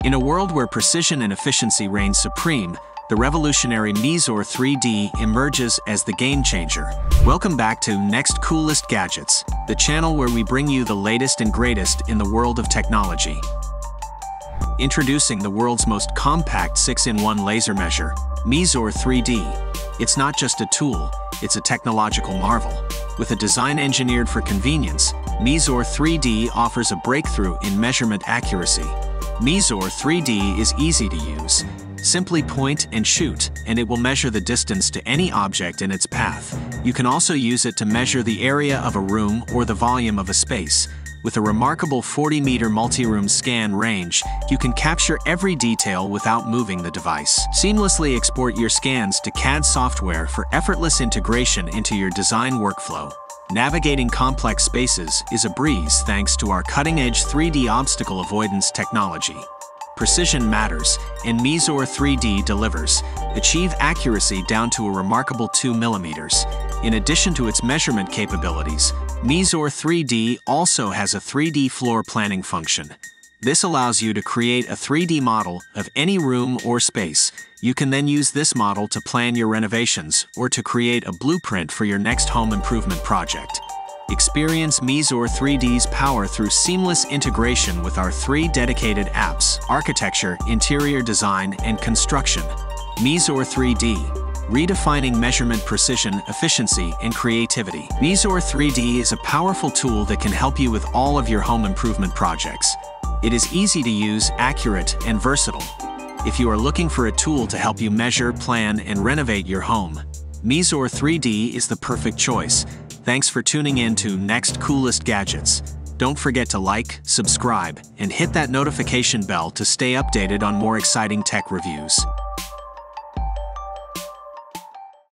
In a world where precision and efficiency reign supreme, the revolutionary MEAZOR 3D emerges as the game changer. Welcome back to Next Coolest Gadgets, the channel where we bring you the latest and greatest in the world of technology. Introducing the world's most compact 6-in-1 laser measure, MEAZOR 3D. It's not just a tool, it's a technological marvel. With a design engineered for convenience, MEAZOR 3D offers a breakthrough in measurement accuracy. MEAZOR 3D is easy to use. Simply point and shoot, and it will measure the distance to any object in its path. You can also use it to measure the area of a room or the volume of a space. With a remarkable 40-meter multi-room scan range, you can capture every detail without moving the device. Seamlessly export your scans to CAD software for effortless integration into your design workflow. Navigating complex spaces is a breeze thanks to our cutting-edge 3D obstacle avoidance technology. Precision matters, and MEAZOR 3D delivers. Achieve accuracy down to a remarkable 2 millimeters. In addition to its measurement capabilities, MEAZOR 3D also has a 3D floor planning function. This allows you to create a 3D model of any room or space. You can then use this model to plan your renovations or to create a blueprint for your next home improvement project. Experience MEAZOR 3D's power through seamless integration with our 3 dedicated apps: Architecture, Interior Design, and Construction. MEAZOR 3D, redefining measurement precision, efficiency, and creativity. MEAZOR 3D is a powerful tool that can help you with all of your home improvement projects. It is easy to use, accurate, and versatile. If you are looking for a tool to help you measure, plan, and renovate your home, MEAZOR 3D is the perfect choice. Thanks for tuning in to Next Coolest Gadgets. Don't forget to like, subscribe, and hit that notification bell to stay updated on more exciting tech reviews.